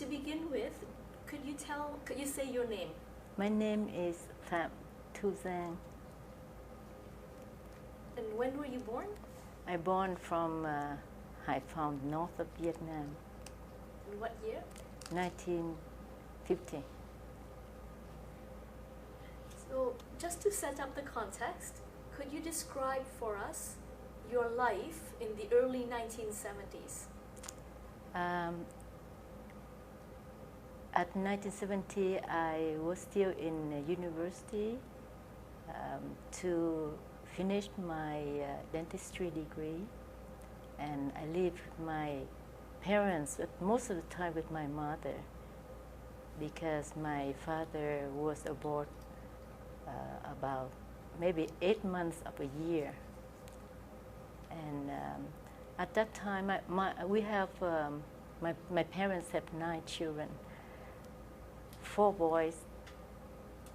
to begin with, could you say your name? My name is Pham Thu Giang. And when were you born? I born from Hải Phòng, north of Vietnam. In what year? 1950. So, just to set up the context, could you describe for us your life in the early 1970s? At 1970, I was still in university to finish my dentistry degree, and I lived with my parents, but most of the time with my mother, because my father was abroad about maybe 8 months of a year. And at that time, my parents have 9 children, 4 boys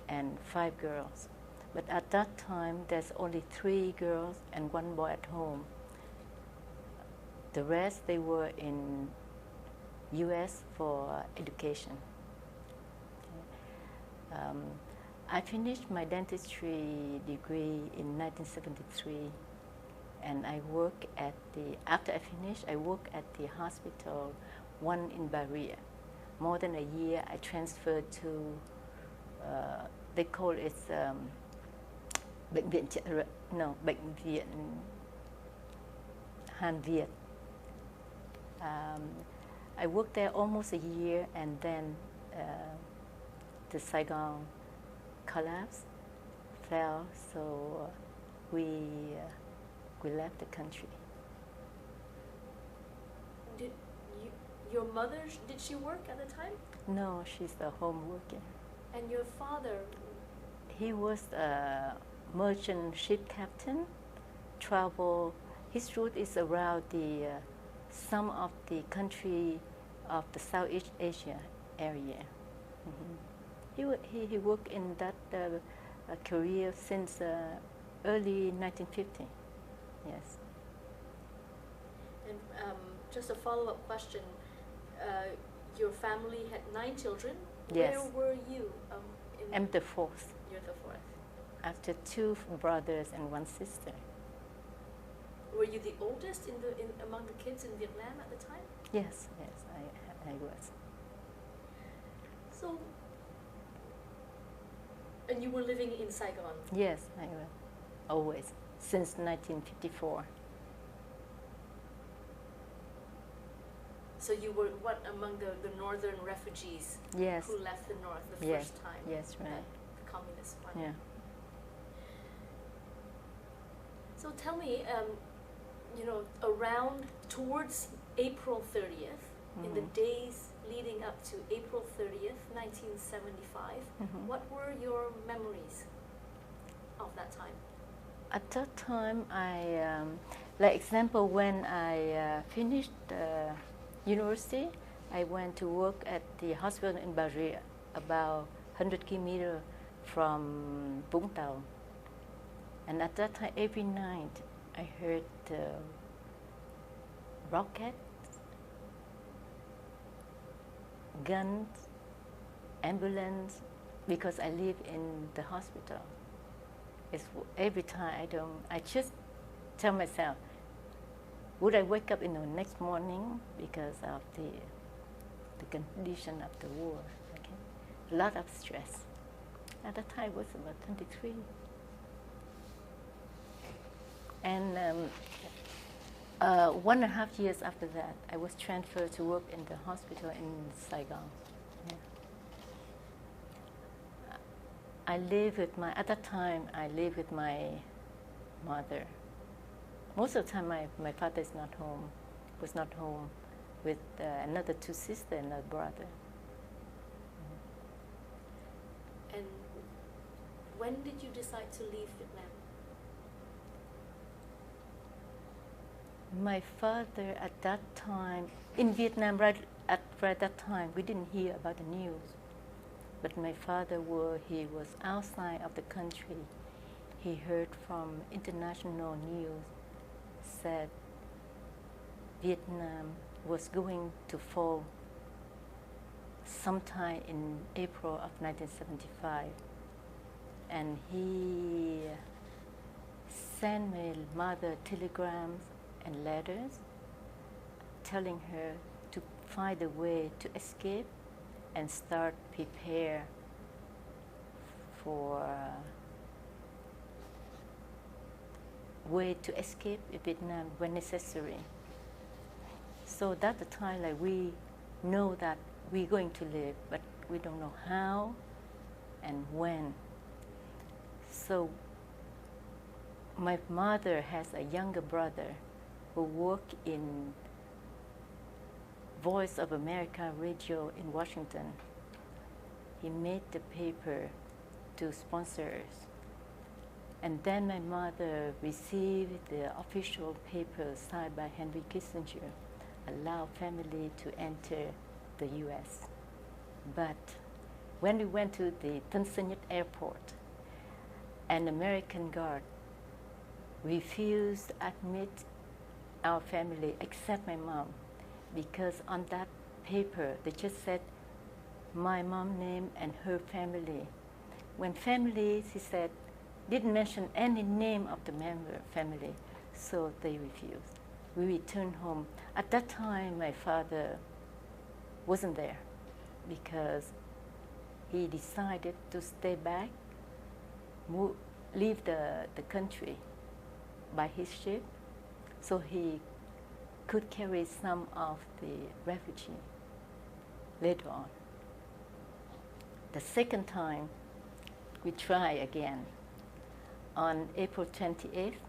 and 5 girls. But at that time, there's only 3 girls and 1 boy at home. The rest, they were in US for education. I finished my dentistry degree in 1973, and I work at after I finished, I worked at the hospital, one in Bahia. More than a year, I transferred to, they call it bệnh viện Hàn Việt. I worked there almost a year, and then the Saigon collapsed, fell, so we left the country. Your mother, did she work at the time? No, she's the home worker. And your father? He was a merchant ship captain, travel. His route is around some of the country of the Southeast Asia area. He worked in that career since early 1950. Yes. And just a follow-up question. Your family had 9 children. Yes. Where were you? I'm the 4th. You're the 4th. After 2 brothers and 1 sister. Were you the oldest among the kids in Vietnam at the time? Yes, I was. So, and you were living in Saigon? Yes, I was. Always, since 1954. So you were among the northern refugees? Yes. Who left the north the yes. first time? Yes, right. The communist one. Yeah. So tell me, around towards April 30th, in the days leading up to April 30th, 1975, what were your memories of that time? At that time, like example, when I finished university, I went to work at the hospital in Bahia, about 100 kilometers from Vũng Tàu. And at that time, every night, I heard rockets, guns, ambulance, because I live in the hospital. It's every time I just tell myself, would I wake up in the next morning because of the condition of the war? Okay? A lot of stress. At that time, I was about 23. And 1.5 years after that, I was transferred to work in the hospital in Saigon. Yeah. At that time, I lived with my mother. Most of the time, my father was not home with another 2 sisters and a brother. And when did you decide to leave Vietnam? My father at that time, in Vietnam, right at that time, we didn't hear about the news. But my father, he was outside of the country. He heard from international news, said Vietnam was going to fall sometime in April of 1975. And he sent my mother telegrams and letters telling her to find a way to escape and start prepare for way to escape Vietnam when necessary. So that's the time like we know that we're going to live, but we don't know how and when. So my mother has a younger brother who worked in Voice of America radio in Washington. He made the paper to sponsors. And then my mother received the official paper signed by Henry Kissinger, allow family to enter the US. But when we went to the Tân Sơn Nhất airport, an American guard refused to admit our family except my mom, because on that paper they just said my mom's name and her family. When family, she said, didn't mention any name of the member family, so they refused. We returned home. At that time, my father wasn't there because he decided to stay back, leave the country by his ship, so he could carry some of the refugees later on. The second time, we try again. On April 28th,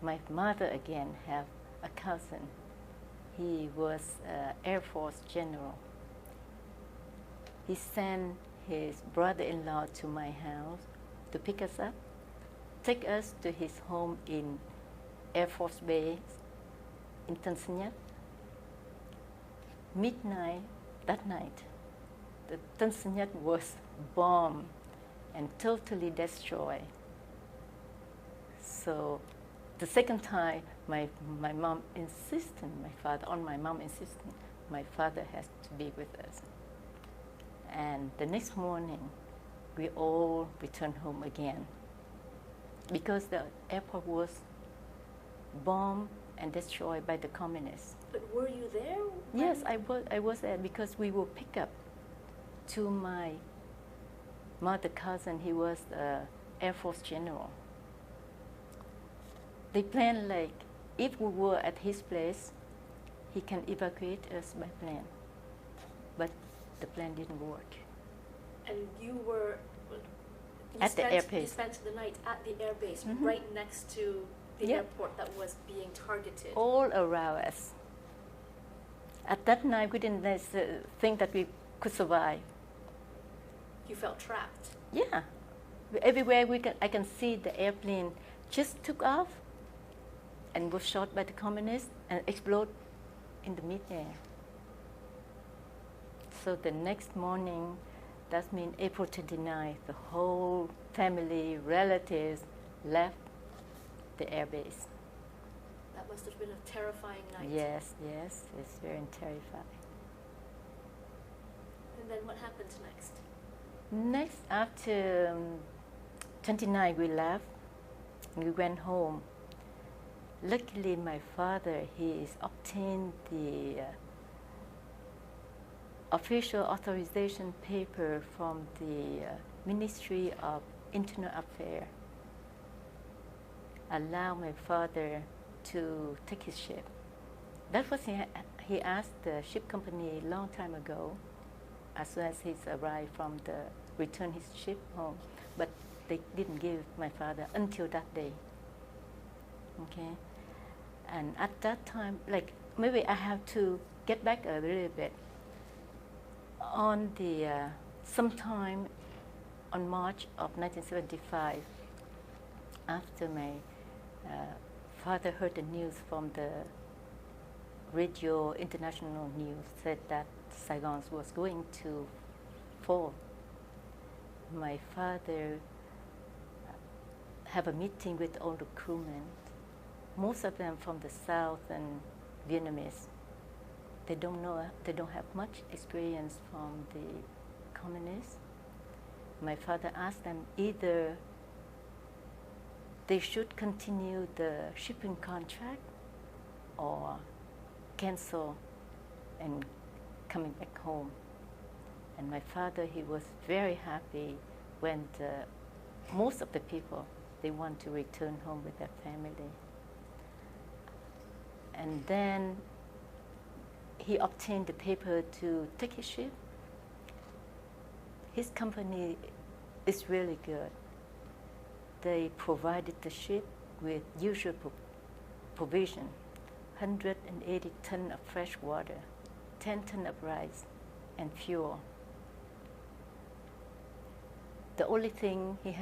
my mother again have a cousin. He was an Air Force general. He sent his brother-in-law to my house to pick us up, take us to his home in Air Force Base in Tân Sơn Nhất. Midnight that night, the Tân Sơn Nhất was bombed and totally destroyed. So the second time, my mom insisted, my mom insisted, my father has to be with us. And the next morning, we all returned home again because the airport was bombed and destroyed by the communists. But were you there? Yes, I was there because we were picked up to my mother cousin. He was the Air Force general. They planned like if we were at his place, he can evacuate us by plane. But the plan didn't work. And you were at the air base. You spent the night at the air base, Mm-hmm. right next to the Yep. airport that was being targeted. All around us. At that night, we didn't think that we could survive. You felt trapped. Yeah, everywhere I can see the airplane just took off and was shot by the communists and exploded in the mid-air. So the next morning, that means April 29th, the whole family, relatives left the air base. That must have been a terrifying night. Yes, it's very terrifying. And then what happened next? Next, after 29, we left. We went home. Luckily, my father, he obtained the official authorization paper from the Ministry of Internal Affairs. Allow my father to take his ship. That was he asked the ship company a long time ago, as soon as he's arrived from the return his ship home, but they didn't give my father until that day. Okay, and at that time, like maybe I have to get back a little bit. On the sometime on March of 1975, after my father heard the news from the radio, international news, said that Saigon was going to fall. My father have a meeting with all the crewmen, most of them from the South and Vietnamese. they don't know, they don't have much experience from the communists. My father asked them either they should continue the shipping contract or cancel and coming back home. And my father, he was very happy when most of the people, they want to return home with their family. And then he obtained the paper to take his ship. His company is really good. They provided the ship with usual provision, 180 tons of fresh water, 10 tons of rice, and fuel. The only thing he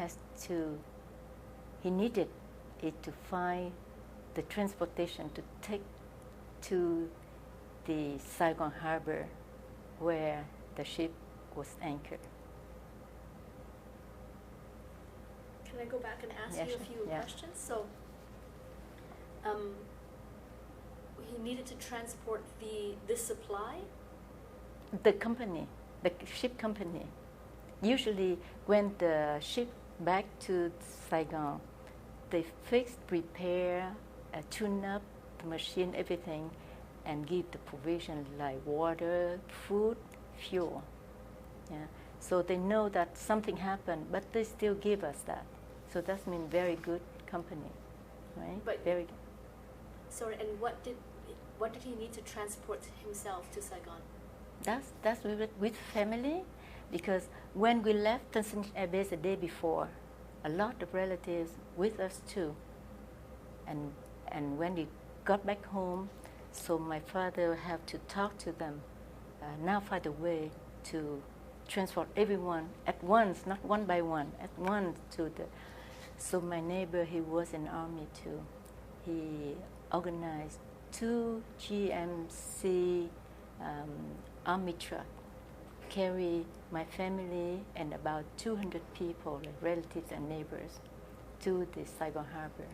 needed is to find the transportation to take to the Saigon harbor where the ship was anchored. Can I go back and ask you a few questions? So, he needed to transport this supply? The company, the ship company. Usually when the ship back to Saigon, they fix, repair, tune up the machine, everything, and give the provision like water, food, fuel. Yeah. So they know that something happened, but they still give us that. So that means very good company, right? But very good. Sorry, and what did he need to transport himself to Saigon? That's with family, because when we left Tanzania Air Base the day before, a lot of relatives with us too. And when we got back home, so my father had to talk to them, now find a way to transport everyone at once, not one by one, at once to the. So my neighbor, he was in army too. He organized 2 GMC army truck, carry my family and about 200 people, like relatives and neighbors, to the Saigon harbor.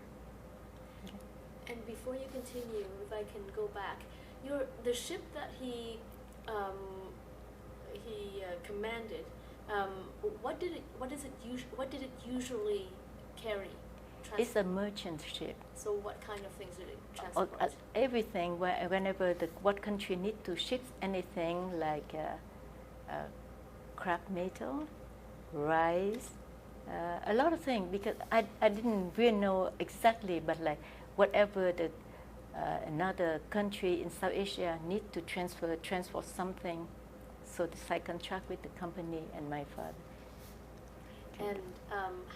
Okay. And before you continue, if I can go back, the ship that he commanded, what did it usually carry? It's a merchant ship. So what kind of things did it transport? Everything. Whenever what country need to ship anything like scrap metal, rice, a lot of things. Because I didn't really know exactly, but like whatever another country in South Asia need to transport something. So I contract with the company and my father. And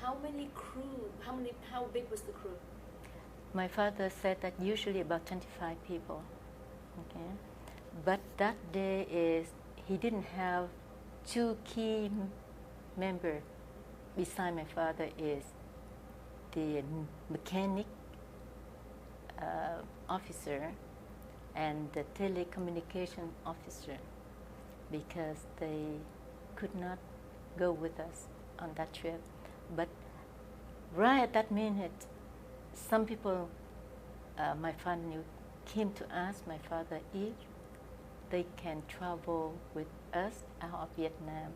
how many crew? How big was the crew? My father said that usually about 25 people. Okay, but that day he didn't have 2 key members. Beside my father is the mechanic officer and the telecommunication officer, because they could not go with us on that trip. But right at that minute, some people, my family, came to ask my father if they can travel with us out of Vietnam.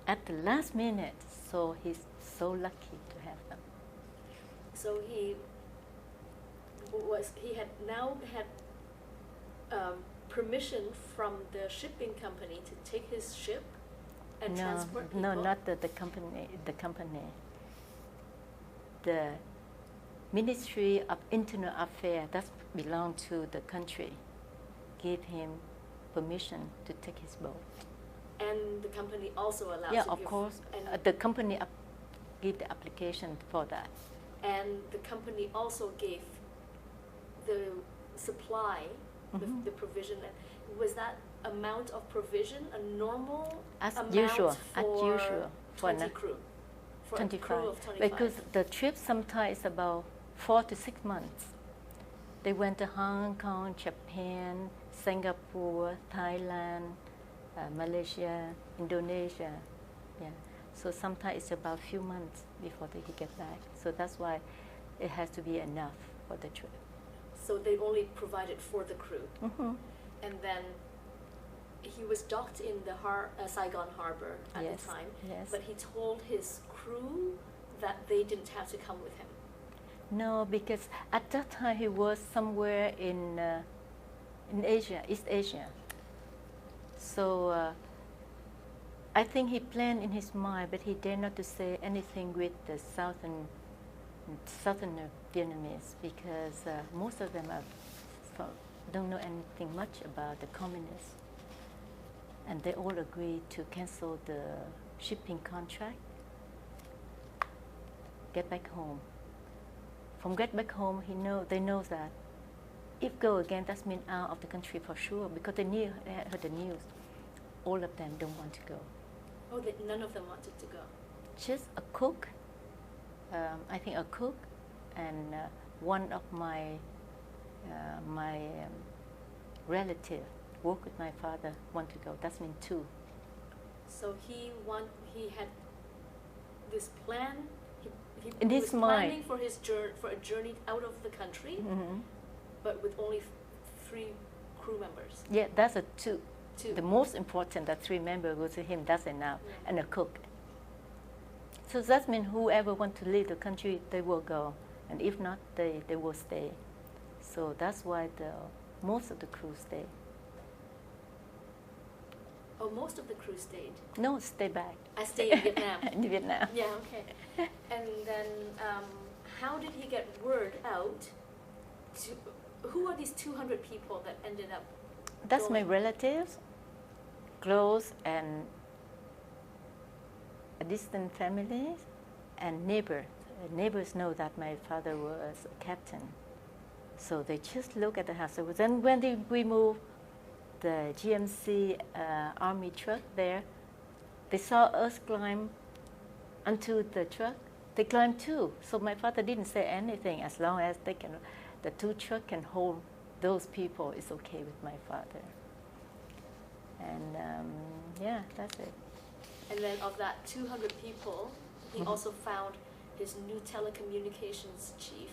At the last minute, so he's so lucky to have them. So he had permission from the shipping company to take his ship and transport people? No, not the company. The company. The Ministry of Internal Affairs, that belonged to the country, gave him permission to take his boat. And the company also allowed. Yeah, of course. The company gave the application for that. And the company also gave the supply, the provision. Was that amount of provision a normal amount usual, for 20 crew? For 25. a crew of 25. Because the trip sometimes is about 4 to 6 months. They went to Hong Kong, Japan, Singapore, Thailand, Malaysia, Indonesia. Yeah. So sometimes it's about a few months before they get back. So that's why it has to be enough for the trip. So they only provided for the crew. and then he was docked in the Saigon harbor at Yes, the time, yes. but he told his crew that they didn't have to come with him. No, because at that time he was somewhere in Asia, East Asia. So I think he planned in his mind, but he dared not to say anything with the southern Vietnamese, because most of them don't know anything much about the communists. And they all agreed to cancel the shipping contract, get back home. From get back home, they know that if go again, that means out of the country for sure, because they heard the news. All of them don't want to go. Oh, none of them wanted to go. Just a cook, I think a cook, and one of my relative work with my father want to go. That means two. So he had this plan. He in his was mind, planning for a journey out of the country, but with only 3 crew members. Yeah, that's a two. Two. The most important, that 3 members go to him. That's enough, and a cook. So that means whoever want to leave the country, they will go, and if not, they will stay. So that's why most of the crew stay. Oh, most of the crew stayed? No, stay back. I stay in Vietnam. In Vietnam. Yeah, okay. And then how did he get word out to, who are these 200 people that ended up That's going? my relatives, close and distant families, and neighbors. Neighbors know that my father was a captain. So they just look at the house. So then when we moved the GMC army truck there, they saw us climb onto the truck. They climbed too. So my father didn't say anything. As long as the 2 trucks can hold those people, it's okay with my father. And yeah, that's it. And then of that 200 people, he also found his new telecommunications chief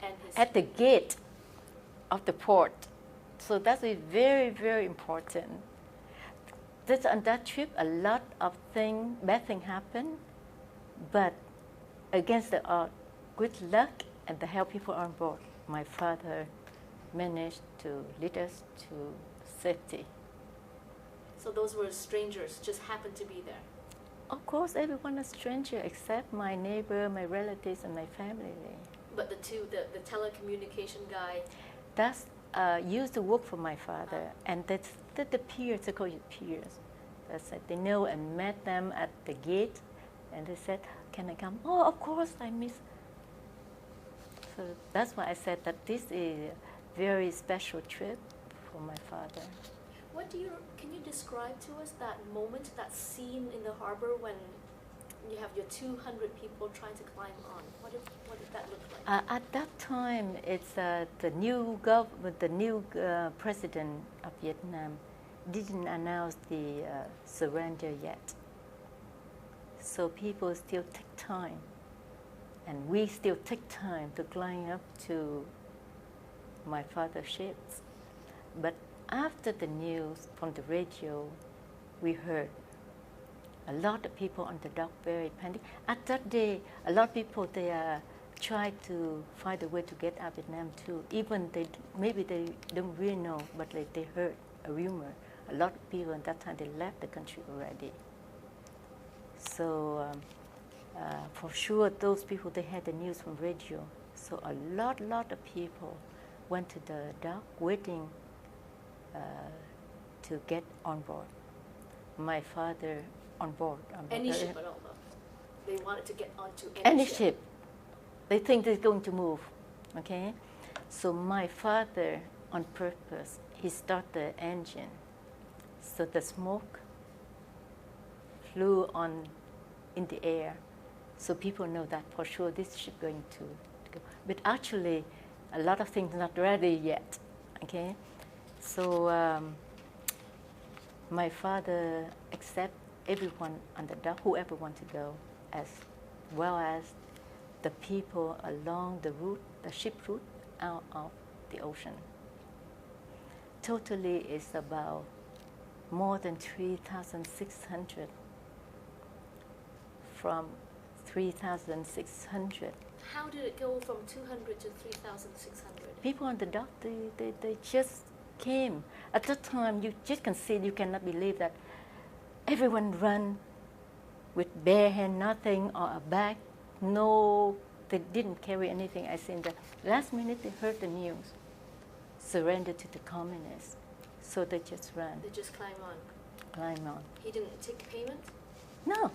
and his... At the gate of the port. So that is very, very important. On that trip, a lot of bad things happened, but against the odds, good luck and the help people on board, my father managed to lead us to safety. So those were strangers, just happened to be there? Of course, everyone is stranger except my neighbor, my relatives, and my family. But the telecommunication guy... That's used to work for my father, and that's the peers, they call it peers. That's it. They know and met them at the gate, and they said, "Can I come?" "Oh, of course, I miss." So that's why I said that this is a very special trip for my father. Can you describe to us that moment, that scene in the harbor when you have your 200 people trying to climb on? What did that look like? At that time, it's the new president of Vietnam didn't announce the surrender yet. So people still take time, and we still take time to climb up to my father's ships. But after the news from the radio, we heard a lot of people on the dock very panic. At that day, a lot of people, they tried to find a way to get out of Vietnam too. Even maybe they don't really know, but they heard a rumor. A lot of people at that time, they left the country already. So for sure, those people, they had the news from radio. So a lot of people went to the dock waiting to get on board. My father on board. Any ship at all, though? They wanted to get onto any ship. They think they're going to move, okay? So my father, on purpose, he started the engine. So the smoke flew in the air. So people know that for sure this ship going to go. But actually, a lot of things not ready yet, okay? So my father accept everyone on the dock, whoever want to go, as well as the people along the route, the ship route out of the ocean. totally is about more than 3,600. From 3,600. How did it go from 200 to 3,600? People on the dock, they just came. At that time, you just can see, you cannot believe that everyone ran with bare hand, nothing, or a bag. No, they didn't carry anything. I think that last minute they heard the news, surrendered to the communists. So they just ran. They just climb on. Climb on. He didn't take payment? No,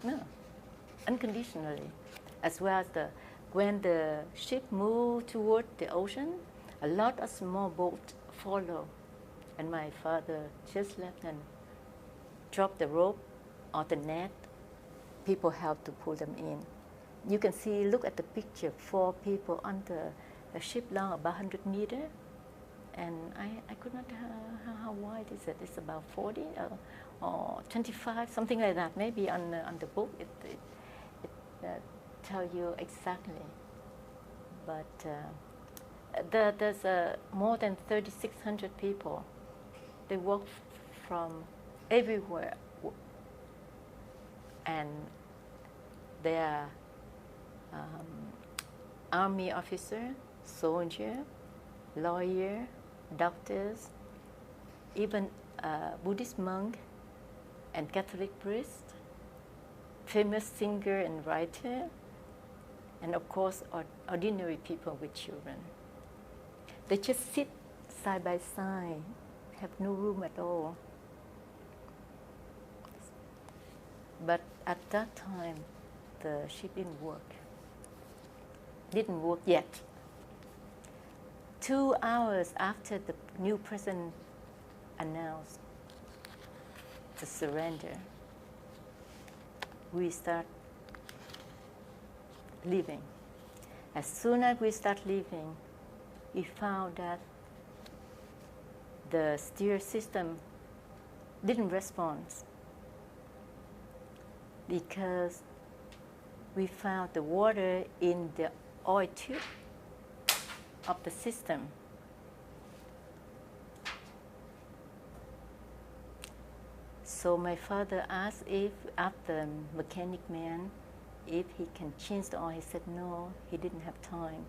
no, unconditionally. As well as when the ship moved toward the ocean, a lot of small boats follow. And my father just left and dropped the rope or the net. People helped to pull them in. You can see, look at the picture, 4 people on the ship long about 100 meters. And I could not, how wide is it? It's about 40 or 25, something like that. Maybe on the book it tell you exactly. But there's more than 3,600 people. They walk from everywhere. And they are army officer, soldier, lawyer, doctors, even Buddhist monk and Catholic priest, famous singer and writer, and of course ordinary people with children. They just sit side by side, have no room at all. But at that time, the ship didn't work yet. 2 hours after the new president announced the surrender, we start leaving. As soon as we start leaving, we found that the steer system didn't respond because we found the water in the oil tube of the system. So my father asked after mechanic man, if he can change the oil. He said no, he didn't have time,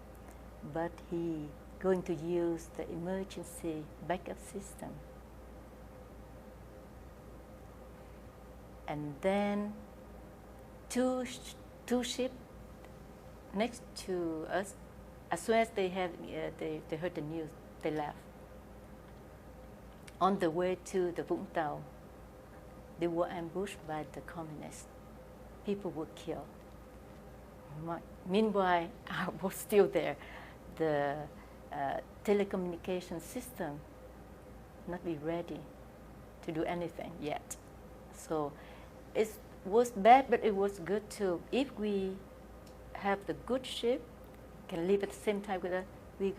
but he going to use the emergency backup system. And then two ships next to us, as soon as they heard the news, they left. On the way to the Vũng Tàu, they were ambushed by the communists. People were killed. Meanwhile, I was still there. The telecommunication system not be ready to do anything yet. So it was bad, but it was good too. If we have the good ship, can live at the same time with us, we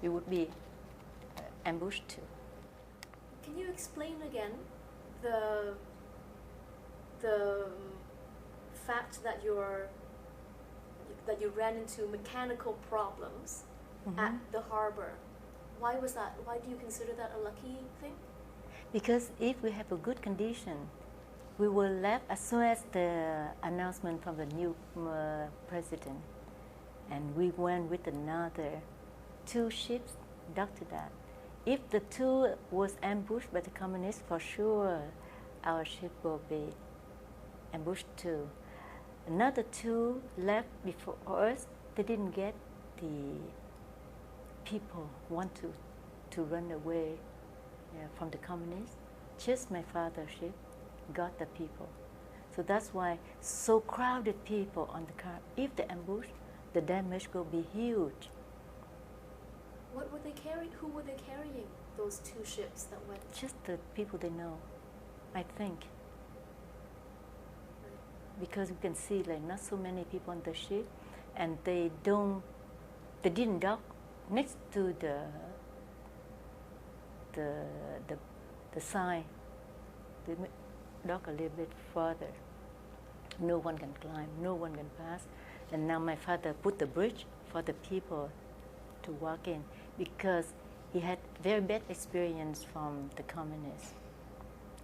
would be ambushed too. Can you explain again the fact that you ran into mechanical problems at the harbor? Why was that? Why do you consider that a lucky thing? Because if we have a good condition, we will left as soon as the announcement from the new president. And we went with another 2 ships docked to that. If the 2 was ambushed by the communists, for sure our ship will be ambushed too. Another 2 left before us. They didn't get the people want to run away from the communists. Just my father's ship got the people. So that's why so crowded people on the car. If they ambush, the damage will be huge. What were they carrying? Who were they carrying? Those 2 ships that went? Just the people they know, I think. Because you can see like not so many people on the ship, and they didn't dock next to the sign. They dock a little bit further. No one can climb, no one can pass. And now my father put the bridge for the people to walk in, because he had very bad experience from the communists.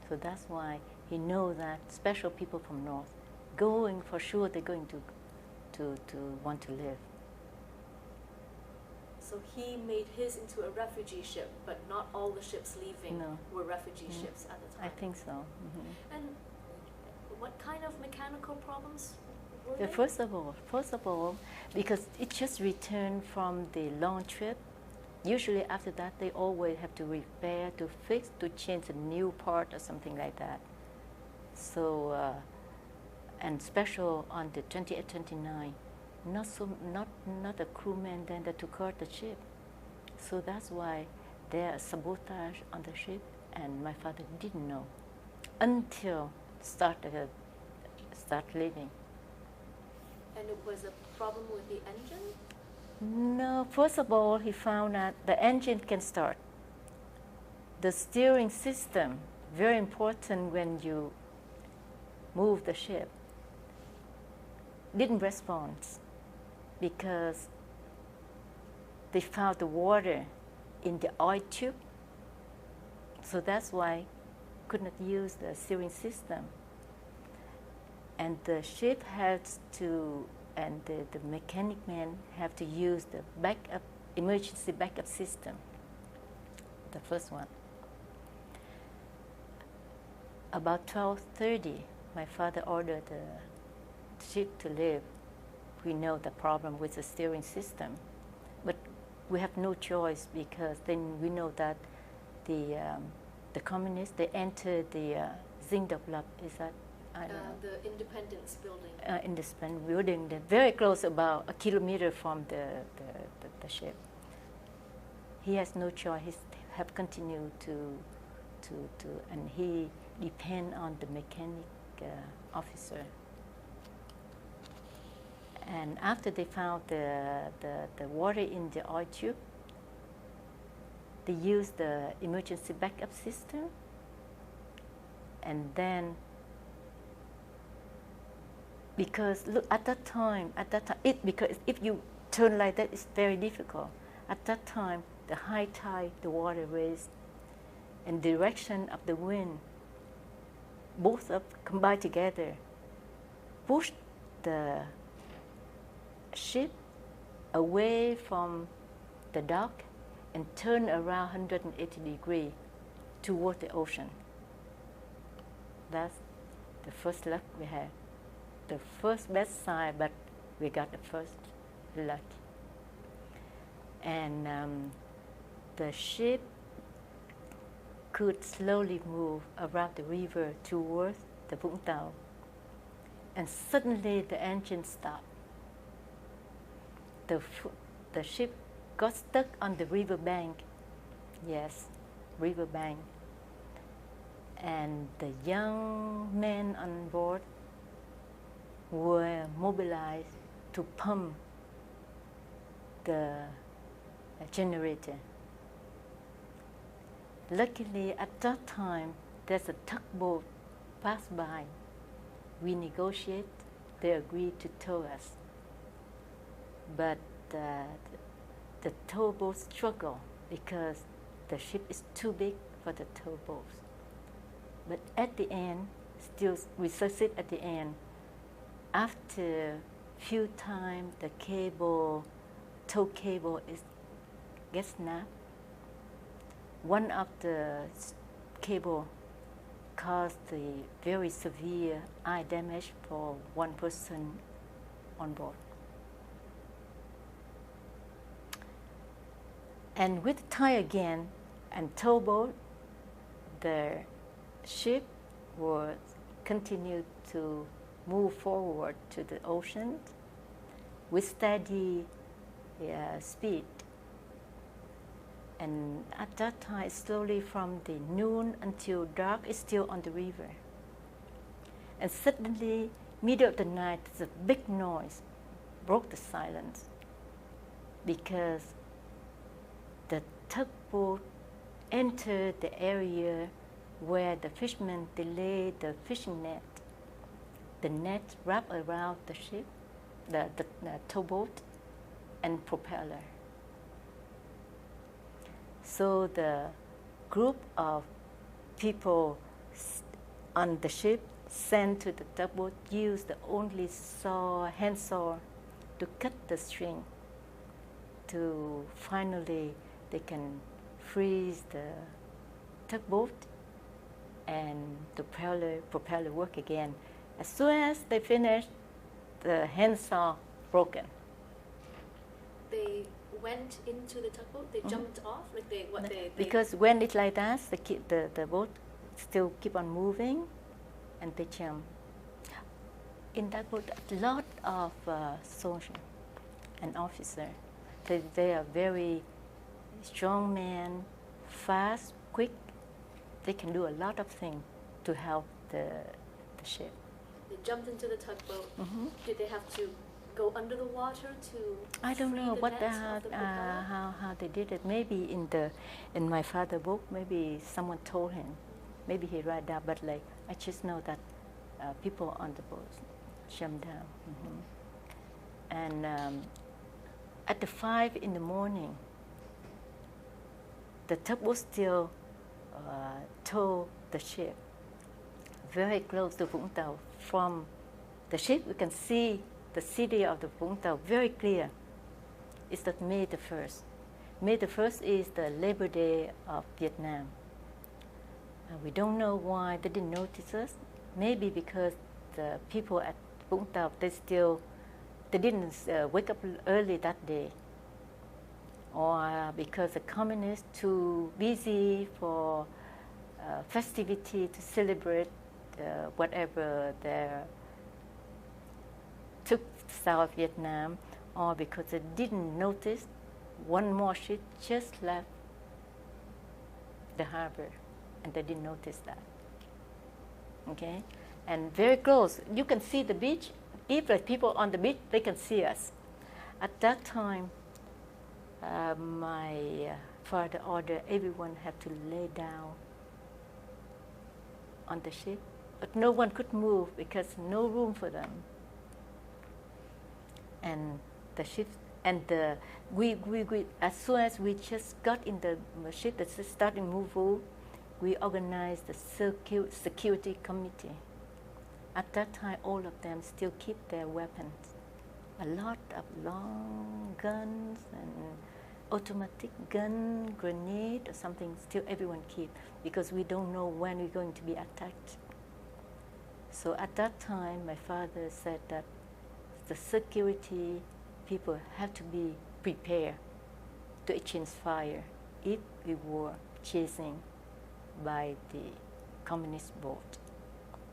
So that's why he knows that special people from North going for sure they're going to want to live. So he made his into a refugee ship, but not all the ships leaving were refugee ships at the time. I think so. Mm-hmm. And what kind of mechanical problems were there? First of all, because it just returned from the long trip, usually after that they always have to repair, to fix, to change a new part or something like that. So, and special on the 28, 29, not a crewman then that took out the ship. So that's why there's sabotage on the ship, and my father didn't know until start leaving. And it was a problem with the engine? No, first of all, he found that the engine can start. The steering system, very important when you move the ship, didn't respond because they found the water in the oil tube. So that's why could not use the steering system. And the ship has to, and the mechanic man have to use the emergency backup system, the first one. About 12:30, my father ordered the ship to leave. We know the problem with the steering system, but we have no choice because then we know that the communists, they entered the Zingdablab, is that? The Independence Building. Independence Building, very close, about a kilometer from the ship. He has no choice. He have continued to and he depend on the mechanic officer. And after they found the water in the oil tube, they used the emergency backup system, and then because look at that time, because if you turn like that, it's very difficult. At that time, the high tide, the water raised, and direction of the wind, both of combined together, pushed the ship away from the dock and turn around 180 degrees toward the ocean. That's the first luck we had. The first bad sign, but we got the first luck. And the ship could slowly move around the river towards the Vũng Tàu. And suddenly the engine stopped. The ship got stuck on the river bank. Yes, river bank. And the young men on board were mobilized to pump the generator. Luckily, at that time, there's a tugboat passed by. We negotiate, they agreed to tow us. But the towboat struggled because the ship is too big for the towboats. But at the end, still we succeed at the end. After few times, the tow cable gets snapped. One of the cable caused the very severe eye damage for one person on board. And with tide again and towboat, the ship was continued to move forward to the ocean with steady speed. And at that time, slowly from the noon until dark, it's still on the river. And suddenly, middle of the night, there's a big noise, broke the silence, because the tugboat entered the area where the fishermen laid the fishing net. The net wrapped around the ship, the towboat, and propeller. So the group of people on the ship sent to the tugboat used the only hand saw to cut the string to finally they can freeze the tugboat and the propeller work again. As soon as they finished, the hand saw broken. They went into the tugboat. They jumped off, like they. Because when it's like that, the boat still keep on moving, and they jump. In that boat, a lot of soldiers and officers. They are very strong men, fast, quick. They can do a lot of things to help the ship. They jumped into the tugboat. Did they have to go under the water to? I don't know free what the nets of the propeller? how they did it. Maybe in my father's book, maybe someone told him. Maybe he wrote down, but like I just know that people on the boat jumped down. And at the 5 in the morning, the tugboat still towed the ship very close to Vũng Tàu. From the ship, we can see the city of the Vũng Tàu very clear. It's that May the 1st. May the 1st is the Labor Day of Vietnam. We don't know why they didn't notice us. Maybe because the people at Vũng Tàu, they didn't wake up early that day. Or because the communists too busy for festivity to celebrate whatever their took South Vietnam, or because they didn't notice one more ship just left the harbor, and they didn't notice that. Okay, and very close, you can see the beach. If the people on the beach, they can see us. At that time, my father ordered everyone had to lay down on the ship, but no one could move because no room for them. And the ship, and we as soon as we just got in the ship that started move, we organized the security committee. At that time, all of them still keep their weapons. A lot of long guns and automatic gun, grenade or something, still everyone keep, because we don't know when we're going to be attacked. So at that time, my father said that the security people have to be prepared to exchange fire if we were chasing by the communist boat.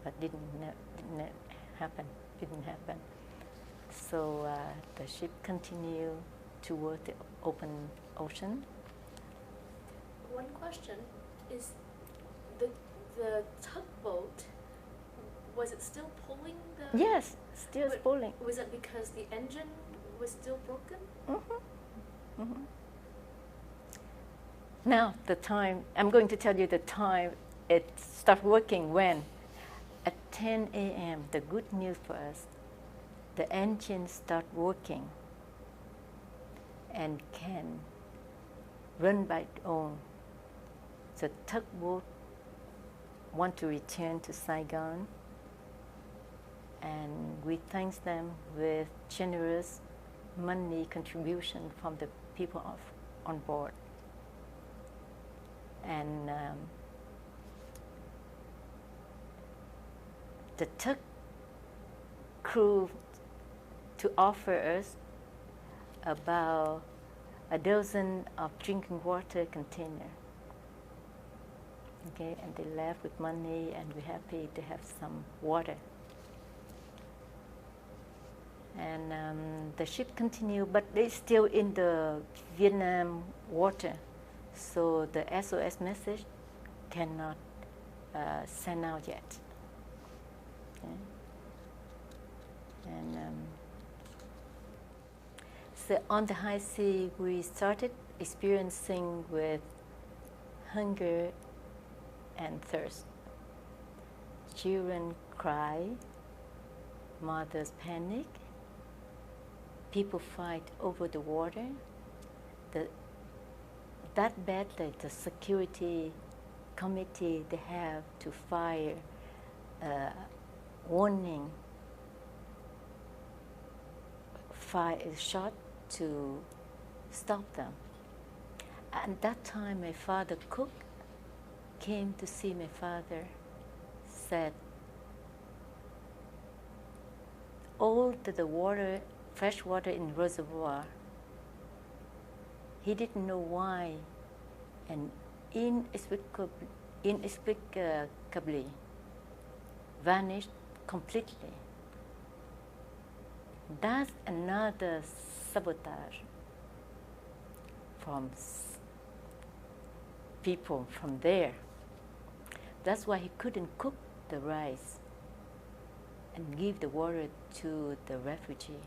But didn't happen. So the ship continued toward the open ocean. One question is, the tugboat, was it still pulling the? Yes, still pulling. Was it because the engine was still broken? Now the time, I'm going to tell you the time it started working when. At 10 a.m., the good news for us, the engine start working and can run by its own. The tugboat want to return to Saigon, and we thank them with generous money contribution from the people on board. And the tug crew to offer us about a dozen of drinking water container. Okay, and they left with money, and we're happy to have some water. And the ship continued, but it's still in the Vietnam water, so the SOS message cannot send out yet. Okay. And so on the high sea, we started experiencing with hunger and thirst. Children cry, mothers panic, people fight over the water. that bad that the security committee, they have to fire warning fire shot to stop them. At that time, my father cook came to see my father, said, all the water, fresh water in reservoir, he didn't know why, and inexplicably vanished completely. That's another sabotage from people from there. That's why he couldn't cook the rice and give the water to the refugee.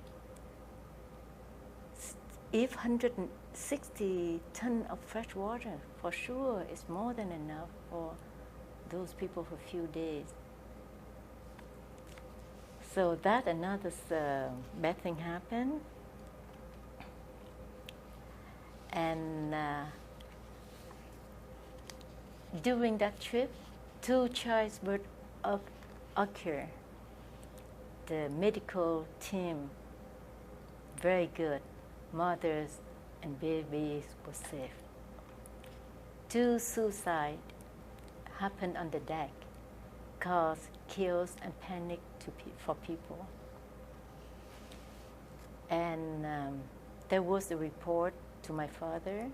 If 160 tons of fresh water, for sure, is more than enough for those people for a few days. So that another bad thing happened. And during that trip, 2 childbirths occurred. The medical team, very good. Mothers and babies were safe. 2 suicides happened on the deck, caused chaos and panic for people. And there was a report to my father.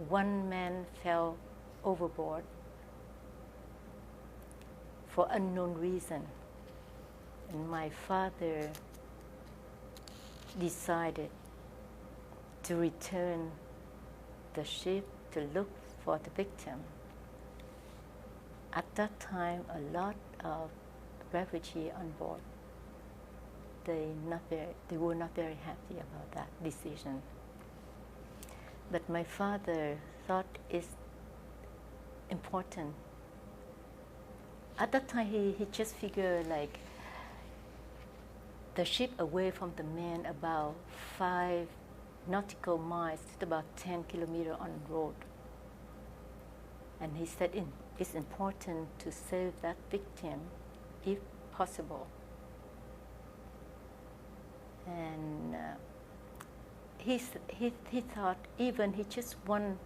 1 man fell overboard for unknown reason. And my father decided to return the ship to look for the victim. At that time, a lot of refugees on board, they were not very happy about that decision. But my father thought it's important. At that time, he just figured like the ship away from the man about 5 nautical miles, about 10 kilometers on road. And he said it's important to save that victim if possible. And he thought even he just one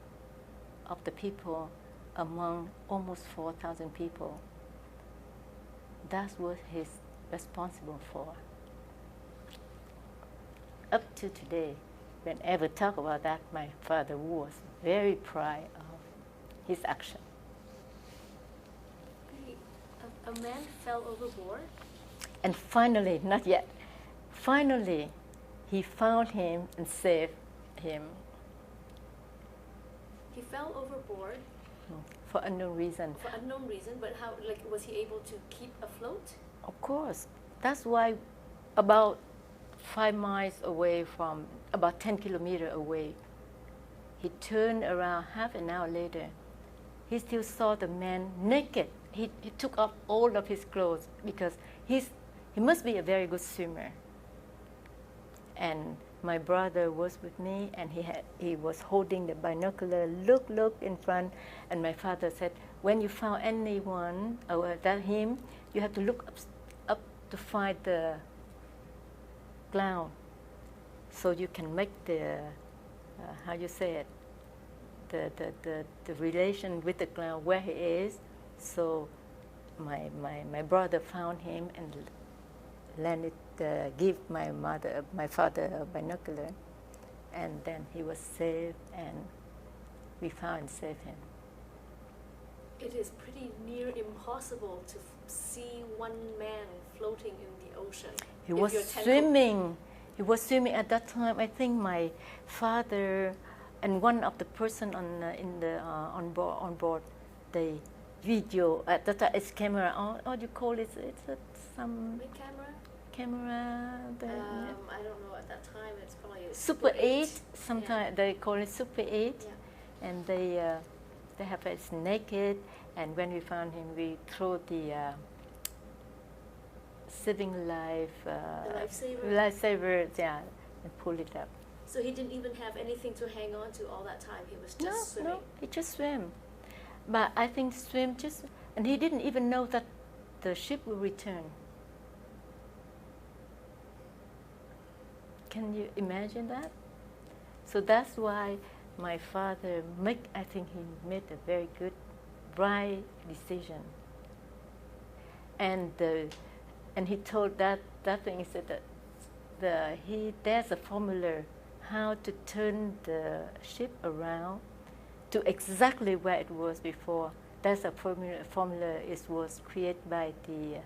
of the people among almost 4,000 people, that's what he's responsible for. Up to today, whenever talk about that, my father was very proud of his action. A man fell overboard? And finally, not yet, finally, he found him and saved him. He fell overboard? For unknown reason. For unknown reason, but how, like, was he able to keep afloat? Of course. That's why about 5 miles away from, about 10 kilometers away, he turned around half an hour later. He still saw the man naked. He took off all of his clothes because he must be a very good swimmer. And my brother was with me, and he was holding the binocular, look in front. And my father said, when you found anyone, or that him, you have to look up to find the ground, so you can make the, how you say it, the relation with the ground where he is. So my brother found him and give my father a binocular, and then he was saved, and we found and saved him. It is pretty near impossible to see one man floating in the ocean. He was swimming. He was swimming at that time. I think my father and one of the person on board, they video at that time. It's camera. What do you call it? It's some big camera. Camera. I don't know. At that time, it's probably Super 8. Sometimes they call it Super 8, yeah. And they have it naked. And when we found him, we threw the saving life the lifesaver. Lifesaver, yeah, and pull it up. So he didn't even have anything to hang on to all that time. He was just swimming. No, he just swam. But I think swim just, and he didn't even know that the ship will return. Can you imagine that? So that's why my father I think he made a very good, right decision. And he told that thing, he said that there's a formula how to turn the ship around to exactly where it was before. There's a formula. It was created by the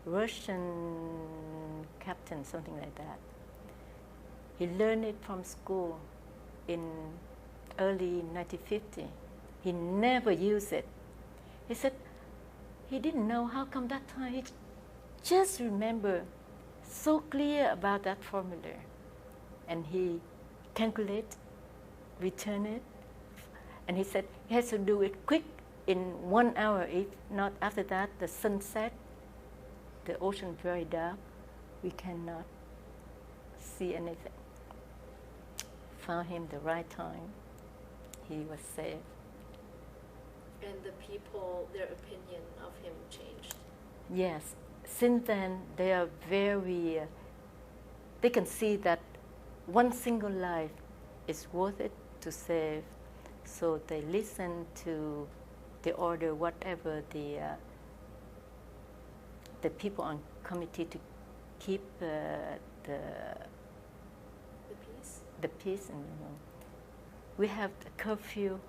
Russian captain, something like that. He learned it from school in early 1950. He never used it. He said he didn't know how come that time. He just remember so clear about that formula. And he calculate, return it, and he said he has to do it quick in 1 hour. If not, after that, the sunset, the ocean very dark, we cannot see anything. Found him the right time. He was saved. And the people, their opinion of him changed. Yes. Since then, they are very. They can see that one single life is worth it to save, so they listen to the order, whatever the people on committee to keep the peace. The peace, and we have a curfew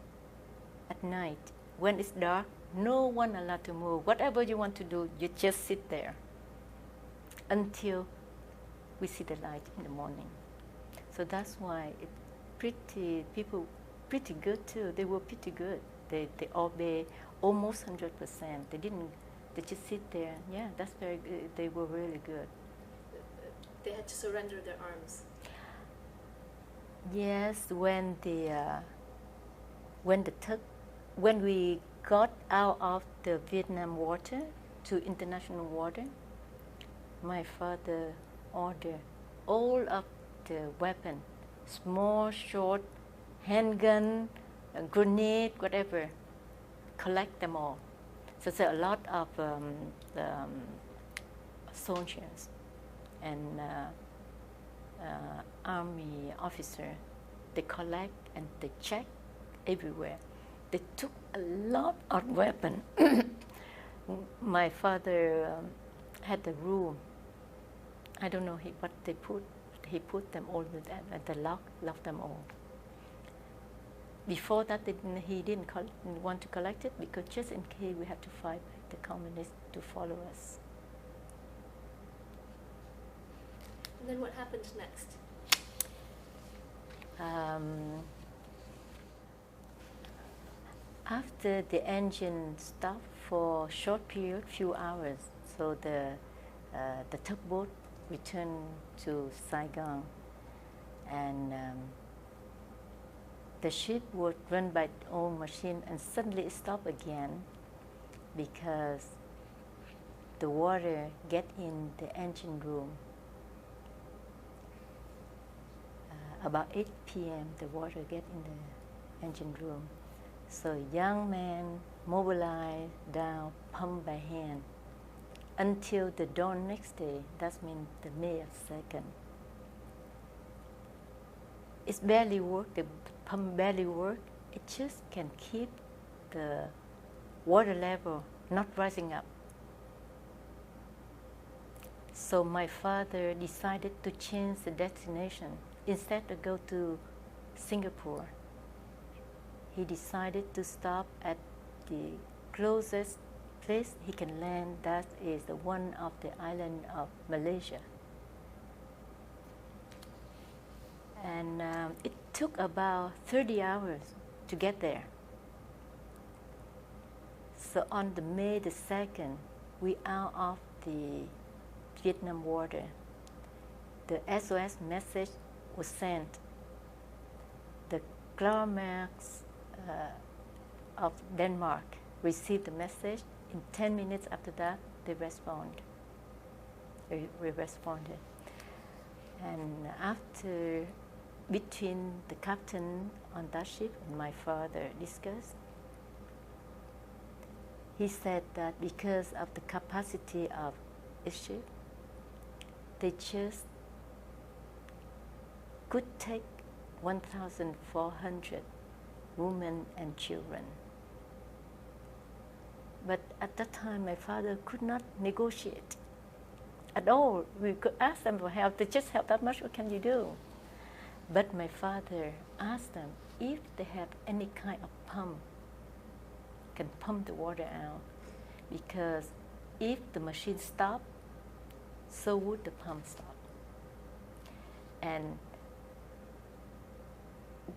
at night. When it's dark, no one allowed to move. Whatever you want to do, you just sit there until we see the light in the morning. So that's why people pretty good too. They were pretty good. They obey almost 100%. They just sit there. Yeah, that's very good. They were really good. They had to surrender their arms. Yes, when we got out of the Vietnam water to international water, my father ordered all of the weapons, small, short, handgun, grenade, whatever, collect them all. So there are a lot of soldiers and army officers. They collect and they check everywhere. They took a lot of weapons. My father had a room. I don't know what they put. He put them all in that, and they locked them all. Before that, he didn't want to collect it because just in case we have to fight the communists to follow us. And then what happened next? After the engine stopped for a short period, few hours, so the tugboat returned to Saigon, and the ship was run by its own machine, and suddenly it stopped again because the water get in the engine room. About 8 p.m., the water get in the engine room. So young men mobilized down, pump by hand, until the dawn next day. That means the May 2nd. It's barely work. The pump barely work. It just can keep the water level not rising up. So my father decided to change the destination. Instead of go to Singapore, he decided to stop at the closest place he can land. That is the one of the island of Malaysia. And it took about 30 hours to get there. So on the May the 2nd, we out of the Vietnam water. The SOS message was sent. The Clarmarks of Denmark received the message. In 10 minutes after that, they responded. And after between the captain on that ship and my father discussed. He said that because of the capacity of a ship, they just could take 1,400 women and children. But at that time, my father could not negotiate at all. We could ask them for help. They just help that much. What can you do? But my father asked them if they have any kind of pump, can pump the water out. Because if the machine stopped, so would the pump stop. And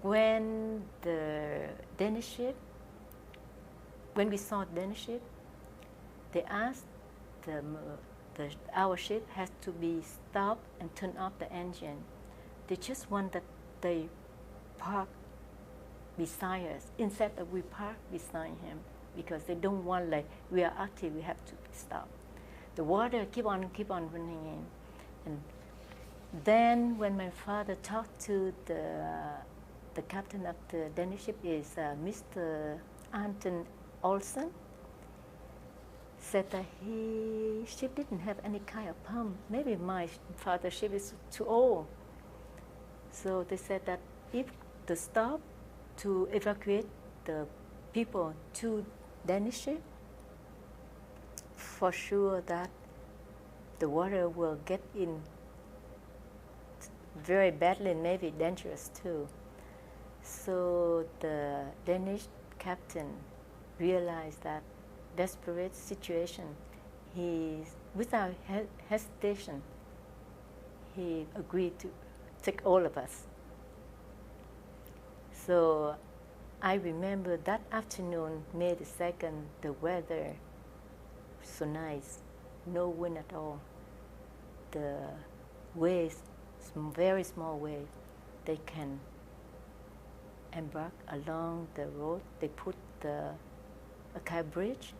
when the Danish ship, when we saw the Danish ship, they asked our ship has to be stopped and turn off the engine. They just want that they park beside us instead of we park beside him, because they don't want, like, we are active, we have to stop. The water keep on running in. And then when my father talked to the captain of the Danish ship, is Mr. Anton Olsen, said that his ship didn't have any kind of pump. Maybe my father's ship is too old. So they said that if to stop to evacuate the people to Danish ship, for sure that the water will get in very badly and maybe dangerous too. So the Danish captain realized that desperate situation, he, without hesitation, he agreed to take all of us. So I remember that afternoon, May the 2nd, the weather so nice, no wind at all. The waves, very small wave, they can embark along the road. They put a kind of bridge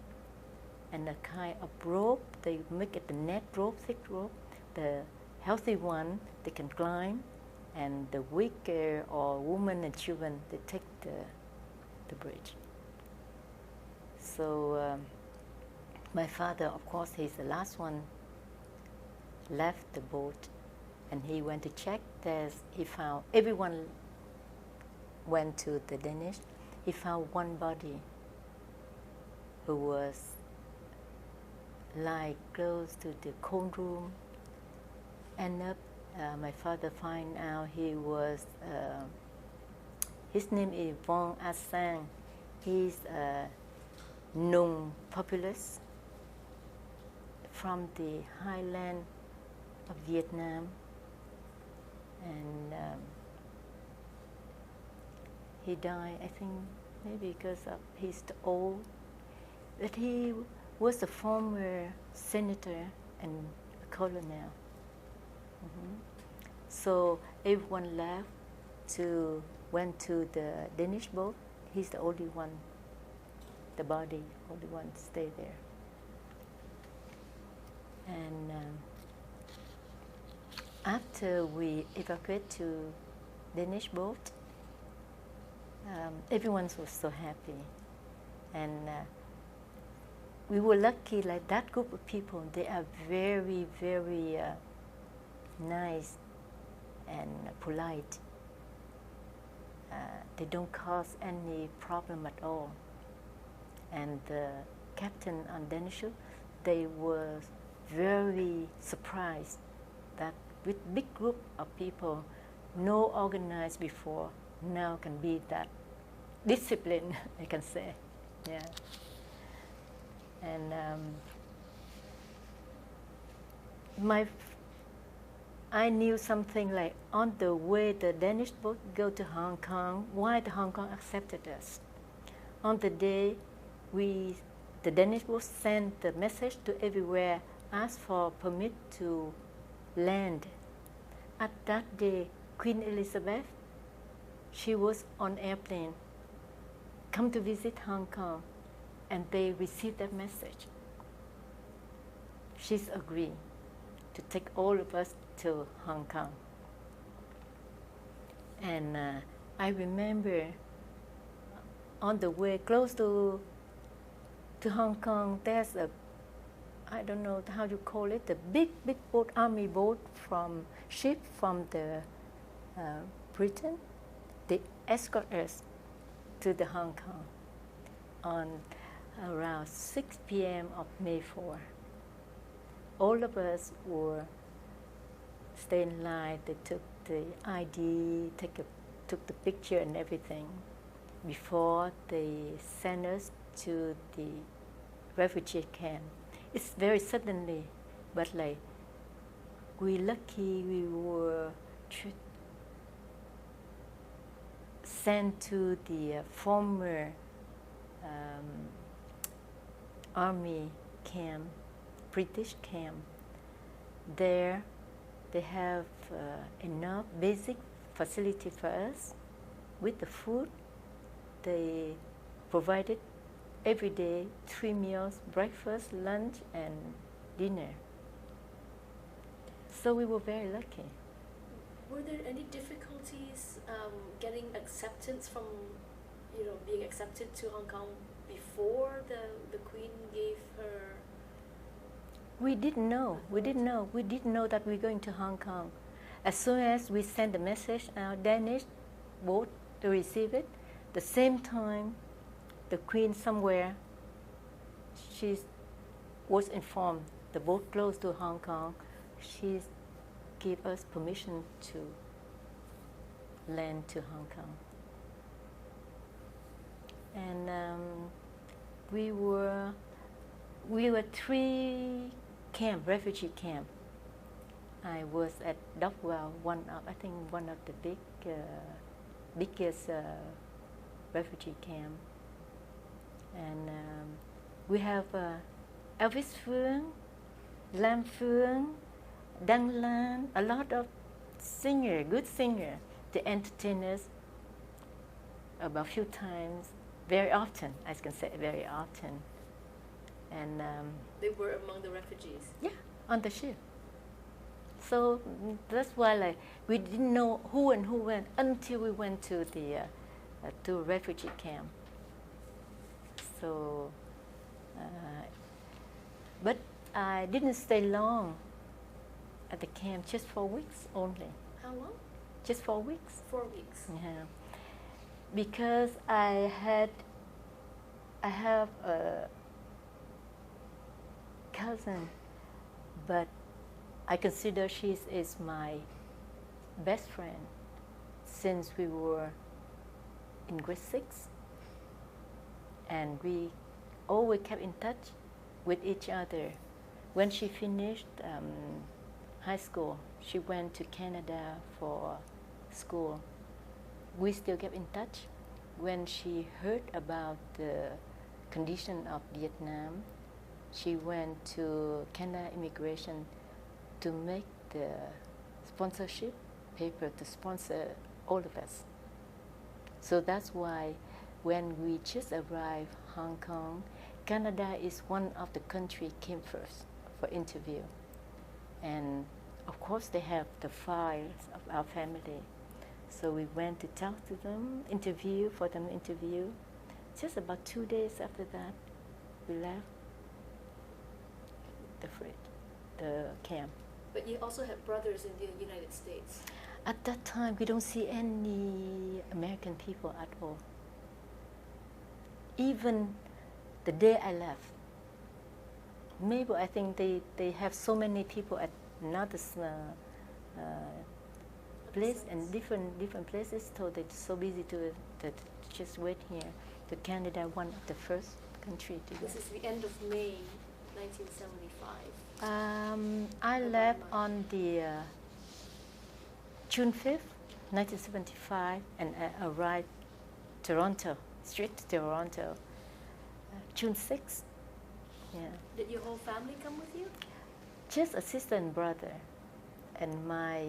and a kind of rope. They make it a net rope, thick rope. The healthy one, they can climb, and the weaker or women and children, they take the bridge. So my father, of course, he's the last one left the boat, and he went to check. He found, everyone went to the Danish. He found one body who was like close to the cold room. End up, my father find out he was, his name is Pham Thu Giang. He's a Nung populace from the highland of Vietnam, and he died, I think, maybe because of he's old. But he was a former senator and a colonel. So everyone left went to the Danish boat. He's the only one, the body, only one stayed there. And after we evacuated to Danish boat, everyone was so happy. And we were lucky, like that group of people, they are very, very nice and polite. They don't cause any problem at all. And the captain on Danish ship, they were very surprised that with big group of people, no organized before, now can be that discipline, I can say, yeah. And I knew something like on the way the Danish boat go to Hong Kong, why the Hong Kong accepted us. On the day the Danish boat sent the message to everywhere, asked for permit to land. At that day, Queen Elizabeth, she was on airplane, come to visit Hong Kong, and they received that message. She's agreed to take all of us to Hong Kong. And I remember on the way close to Hong Kong, there's a, I don't know how you call it, the big boat, army boat from ship from the Britain. They escort us to the Hong Kong on around 6 p.m. of May 4. All of us were stay in line. They took the ID, took the picture and everything before they sent us to the refugee camp. It's very suddenly, but like we lucky we were sent to the former army camp, British camp. There they have enough basic facility for us with the food. They provided every day 3 meals, breakfast, lunch, and dinner. So we were very lucky. Were there any difficulties getting acceptance from, being accepted to Hong Kong before the Queen gave her? We didn't know. We didn't know that we were going to Hong Kong. As soon as we sent the message, our Danish boat to receive it, the same time, the Queen somewhere, she was informed the boat close to Hong Kong. She gave us permission to land to Hong Kong. And we were 3 refugee camp. I was at Dockwell, one of the biggest refugee camp. And we have Elvis Phương, Lam Phương, Đăng Lan, a lot of good singer. They entertain us about a few times, very often, I can say very often. And they were among the refugees? Yeah, on the ship. So that's why we didn't know who went until we went to the to refugee camp. So, but I didn't stay long at the camp, just 4 weeks only. How long? Just 4 weeks. 4 weeks. Yeah, because I have a cousin, but I consider she is my best friend since we were in grade 6, and we always kept in touch with each other. When she finished high school, she went to Canada for school. We still kept in touch. When she heard about the condition of Vietnam, she went to Canada Immigration to make the sponsorship paper to sponsor all of us. So that's why when we just arrived Hong Kong, Canada is one of the countries came first for interview. And of course they have the files of our family. So we went to talk to them, interview. Just about 2 days after that, we left the camp. But you also have brothers in the United States. At that time, we don't see any American people at all. Even the day I left, maybe I think they have so many people at another place and different places, so they're so busy to just wait here. To Canada, one of the first country to go. This is the end of May 1975. I left on the June 5th, 1975, and I arrived straight to Toronto, June 6th. Yeah. Did your whole family come with you? Just a sister and brother, and my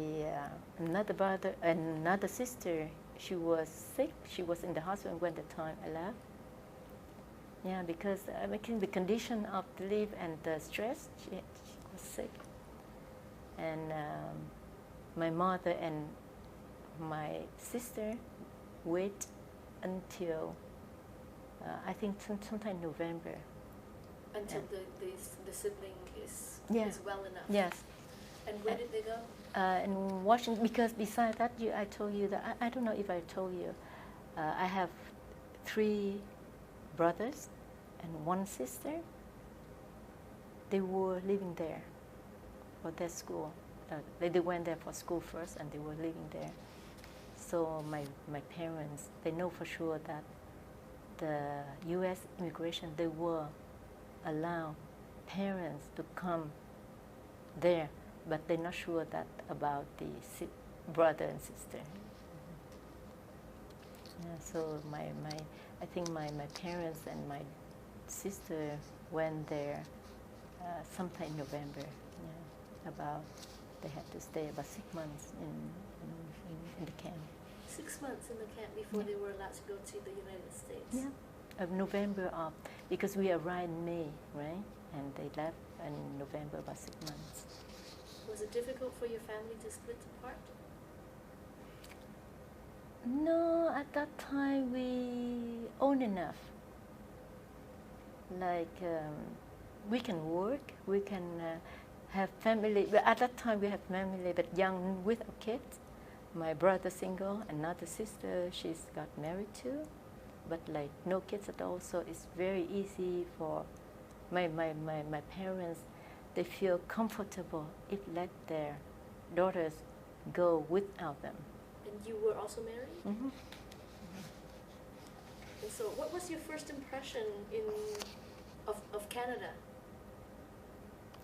another sister. She was sick. She was in the hospital when the time I left. Yeah, because the condition of the leave and the stress, she was sick. And my mother and my sister wait until I think sometime November. Until the sibling is well enough. Yes. And where did they go? In Washington, because besides that, I told you that I don't know if I told you, I have 3 brothers and 1 sister. They were living there for their school. They went there for school first, and they were living there. So my parents, they know for sure that the U.S. immigration, they will allow parents to come there, but they're not sure that about the brother and sister. Yeah, so I think my parents and my sister went there sometime in November. Yeah, they had to stay about 6 months in the camp. 6 months in the camp before they were allowed to go to the United States. Yeah, of November because we arrived in May, right? And they left in November, about 6 months. Was it difficult for your family to split apart? No, at that time we own enough. Like we can work, we can have family. But at that time we have family, but young without kids. My brother single, another sister, she's got married too, but like no kids at all. So it's very easy for my parents. They feel comfortable if let their daughters go without them. And you were also married? Mm-hmm. And so what was your first impression of Canada?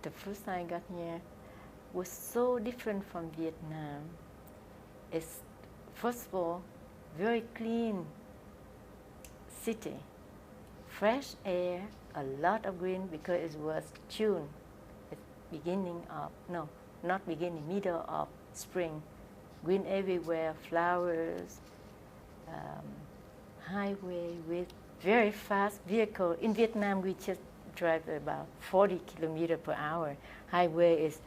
The first time I got here was so different from Vietnam. It's, first of all, very clean city, fresh air, a lot of green because it was June. Middle of spring. Green everywhere, flowers, highway with very fast vehicle. In Vietnam, we just drive about 40 kilometers per hour. Highway is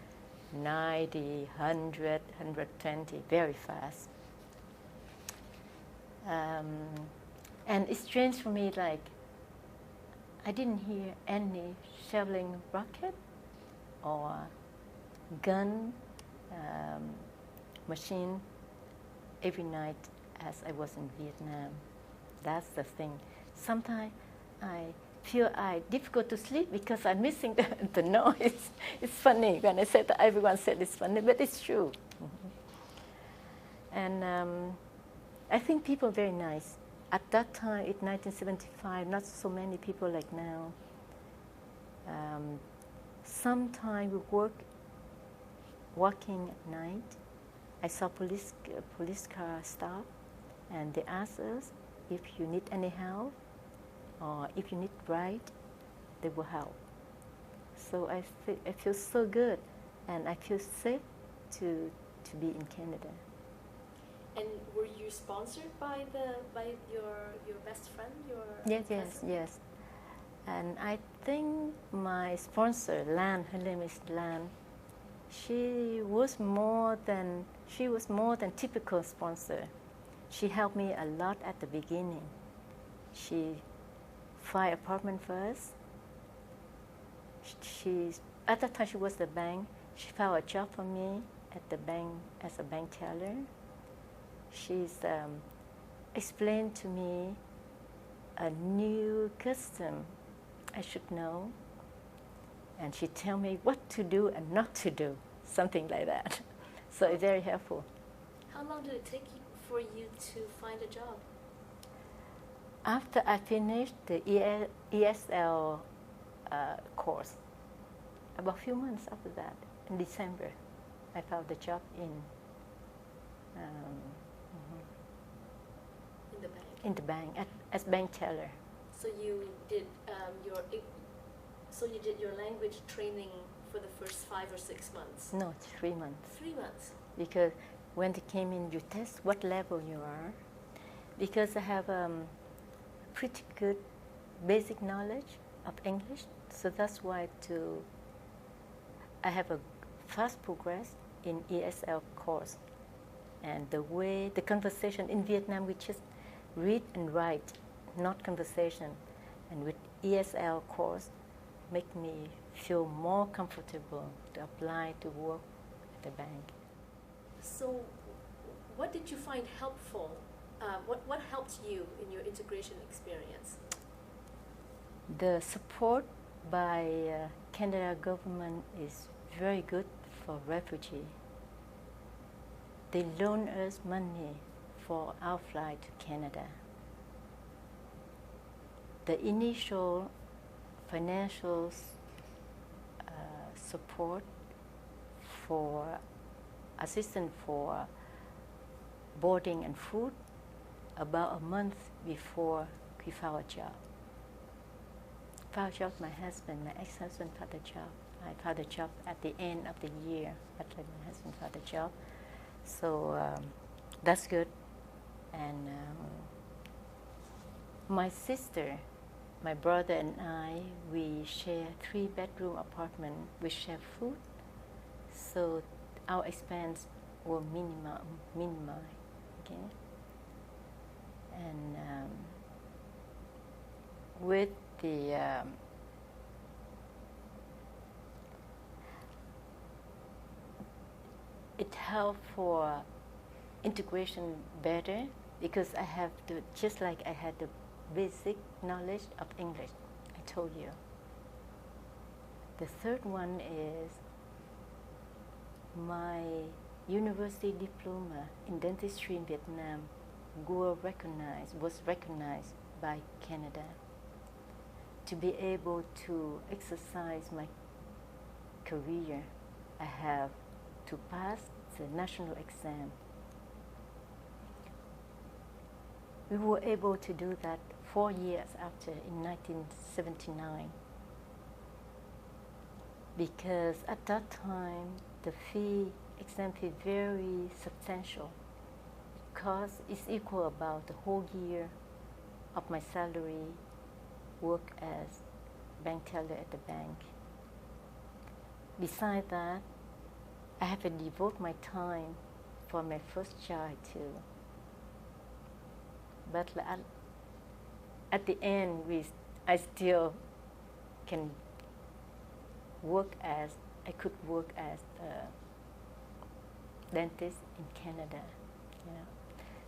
90, 100, 120, very fast. And it's strange for me, like, I didn't hear any shelling rocket or gun machine every night as I was in Vietnam. That's the thing. Sometimes I feel difficult to sleep because I'm missing the noise. It's funny when I said that everyone said it's funny, but it's true. And I think people are very nice. At that time, in 1975, not so many people like now. Sometimes we walking at night. I saw police car stop, and they asked us if you need any help or if you need ride, they will help. So I feel so good, and I feel safe to be in Canada. And were you sponsored by your best friend, Yes. And I think my sponsor, Lan, her name is Lan, she was more than typical sponsor. She helped me a lot at the beginning. She find apartment first. At that time she was the bank. She found a job for me at the bank as a bank teller. She's explained to me a new custom I should know, and she tell me what to do and not to do, something like that. So it's very helpful. How long did it take for you to find a job? After I finished the ESL course, about a few months after that, in December, I found the job in the bank as bank teller. So you did your language training for the first 5 or 6 months? No, 3 months. 3 months. Because when they came in, you test what level you are. Because I have pretty good basic knowledge of English, so that's why I have a fast progress in ESL course. And the conversation in Vietnam, we just read and write, not conversation. And with ESL course, make me feel more comfortable to apply to work at the bank. So what did you find helpful? What helped you in your integration experience? The support by Canada government is very good for refugees. They loan us money for our flight to Canada. The initial financial support for assistance for boarding and food about a month before we found a job. My husband, my ex-husband, found a job. I found a job at the end of the year, but my husband found a job. So that's good. And my sister, my brother and I, we share 3-bedroom apartment. We share food, so our expense were minimal. Okay. And with the it helped for integration better because I have to, just like I had the basic knowledge of English, I told you. The third one is my university diploma in dentistry in Vietnam was recognized by Canada. To be able to exercise my career, I have to pass the national exam. We were able to do that 4 years after, in 1979, because at that time the exam fee very substantial, because it's equal about the whole year of my salary work as bank teller at the bank. Besides that, I have to devote my time for my first child too. But at the end, I still can work as, I could work as a dentist in Canada. You know?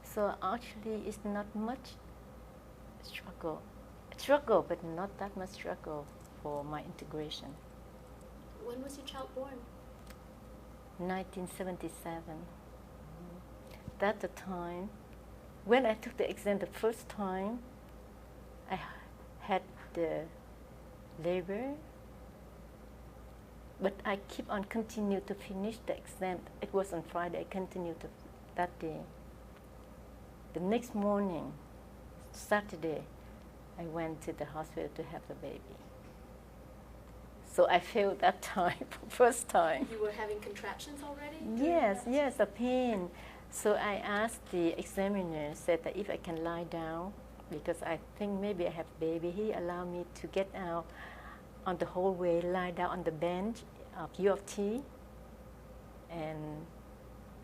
So actually, it's not much struggle, but not that much struggle for my integration. When was your child born? 1977. That's the time when I took the exam the first time. I had the labor, but I keep on continue to finish the exam. It was on Friday. I continued that day. The next morning, Saturday, I went to the hospital to have the baby. So I failed that time, first time. You were having contractions already? Yes, a pain. So I asked the examiner, said that if I can lie down, because I think maybe I have baby. He allowed me to get out on the hallway, lie down on the bench of U of T. And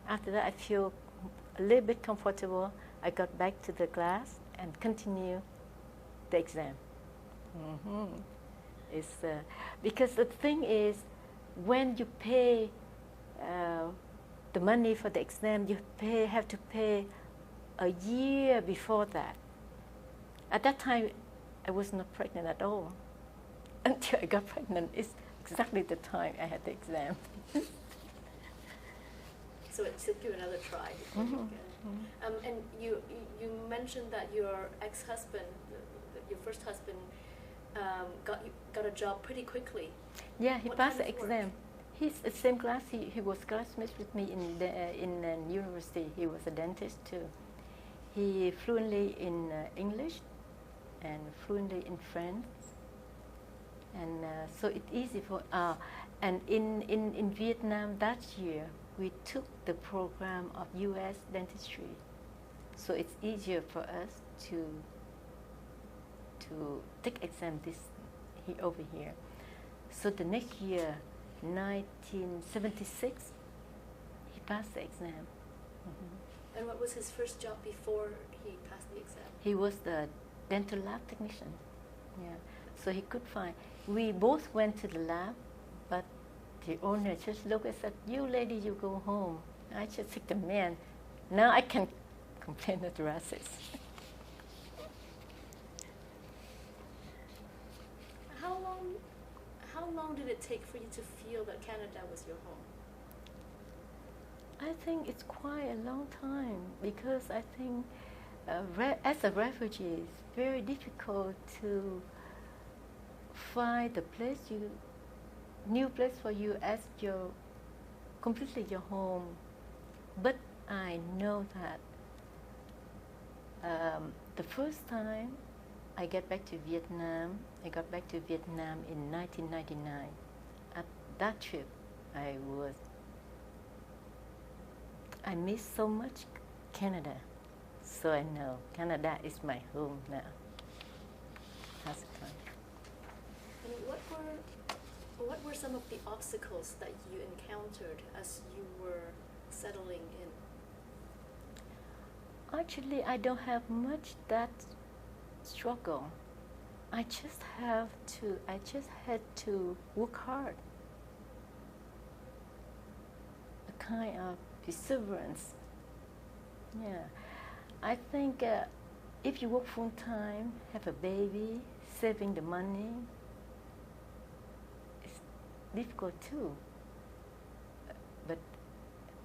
after that, I feel a little bit comfortable. I got back to the class and continue the exam. It's, because the thing is, when you pay the money for the exam, you have to pay a year before that. At that time, I was not pregnant at all. Until I got pregnant, it's exactly the time I had the exam. So it took you another try. And you mentioned that your ex-husband, your first husband, got a job pretty quickly. Yeah, he passed the exam. He's the same class. He was classmates with me in university. He was a dentist too. He fluently in English and fluently in French. And so it's easy for. And in Vietnam that year, we took the program of U.S. dentistry. So it's easier for us to take exam over here. So the next year, 1976, he passed the exam. And what was his first job before he passed the exam? He was the dental lab technician. Yeah. So he could find. We both went to the lab, but the owner just looked and said, "You lady, you go home." I just said, "The man, now I can complain at the races." How long did it take for you to feel that Canada was your home? I think it's quite a long time because I think as a refugee, it's very difficult to find the new place for you as completely your home. But I know that the first time I got back to Vietnam in 1999. At that trip, I miss so much Canada. So I know Canada is my home now. That's the time. And what were some of the obstacles that you encountered as you were settling in? Actually, I don't have much that struggle. I just had to work hard. A kind of perseverance. Yeah. I think if you work full time, have a baby, saving the money, it's difficult too. But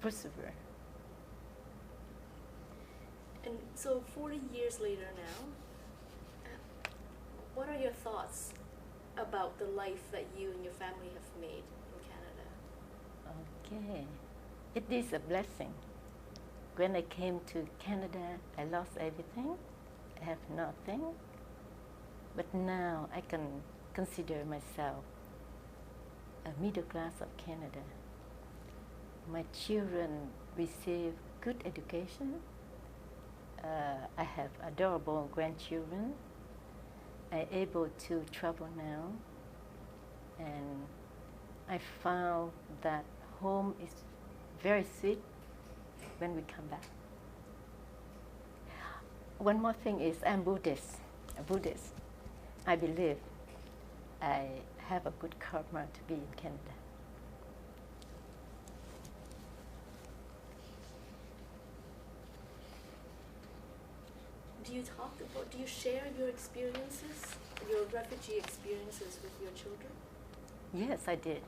persevere. And so 40 years later now, what are your thoughts about the life that you and your family have made in Canada? Okay. It is a blessing. When I came to Canada, I lost everything. I have nothing. But now I can consider myself a middle class of Canada. My children receive good education. I have adorable grandchildren. I'm able to travel now. And I found that home is very sweet when we come back. One more thing is I'm Buddhist. I believe I have a good karma to be in Canada. Do you share your experiences, your refugee experiences with your children? Yes, I did.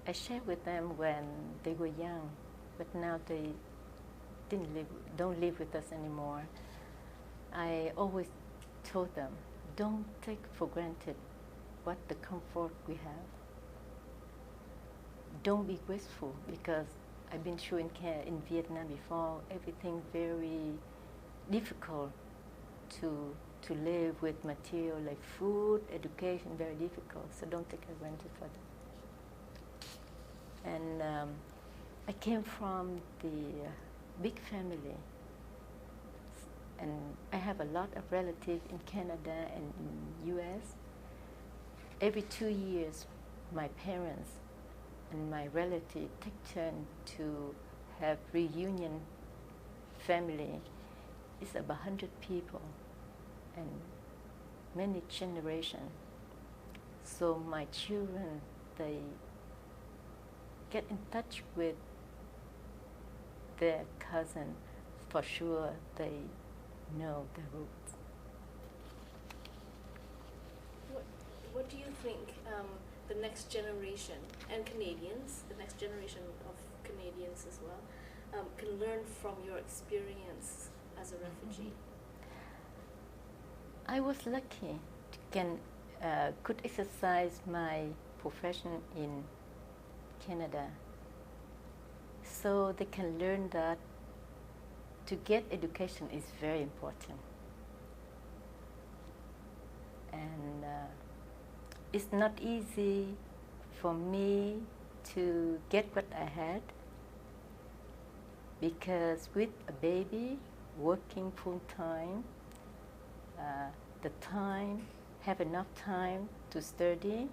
I shared with them when they were young, but now they don't live with us anymore. I always told them, don't take for granted what the comfort we have. Don't be wasteful, because I've been through in Vietnam before, everything very difficult to live with material like food, education, very difficult, so don't take advantage for that. And I came from the big family, and I have a lot of relatives in Canada and in US. Every 2 years, my parents and my relatives take turn to have reunion family. It's about 100 people and many generations. So my children, they get in touch with their cousin. For sure, they know the roots. What do you think the next generation, and Canadians, the next generation of Canadians as well, can learn from your experience as a refugee? I was lucky could exercise my profession in Canada, so they can learn that to get education is very important, and it's not easy for me to get what I had, because with a baby, working full time, have enough time to study,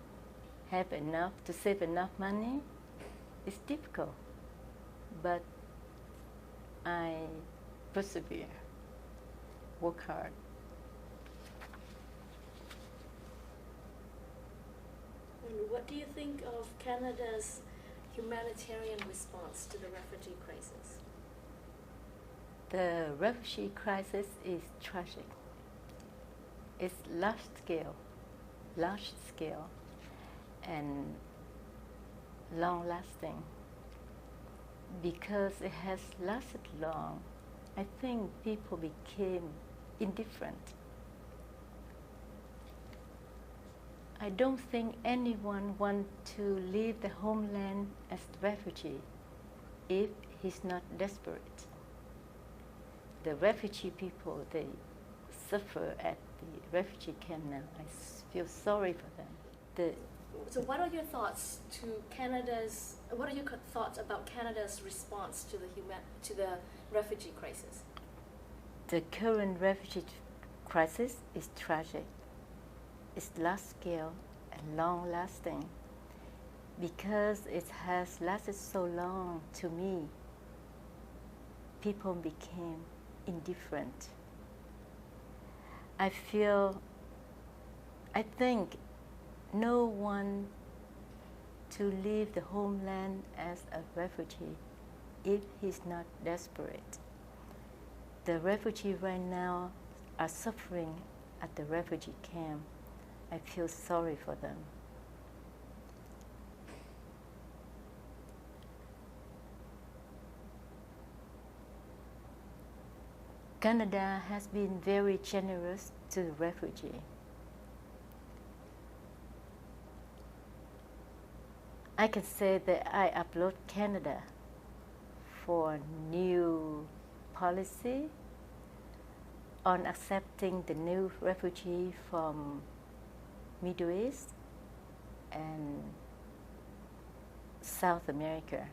to save enough money, it's difficult. But I persevere, work hard. And what do you think of Canada's humanitarian response to the refugee crisis? The refugee crisis is tragic. It's large scale, and long lasting. Because it has lasted long, I think people became indifferent. I don't think anyone wants to leave the homeland as a refugee if he's not desperate. The refugee people, they suffer at the refugee camp now. I feel sorry for them. So what are your thoughts what are your thoughts about Canada's response to the refugee crisis? The current refugee crisis is tragic. It's large scale and long lasting. Because it has lasted so long, to me, people became indifferent. I think no one to leave the homeland as a refugee if he's not desperate. The refugees right now are suffering at the refugee camp. I feel sorry for them. Canada has been very generous to the refugee. I can say that I applaud Canada for new policy on accepting the new refugee from Middle East and South America.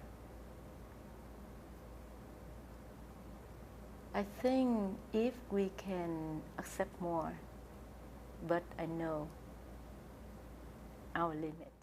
I think if we can accept more, but I know our limit.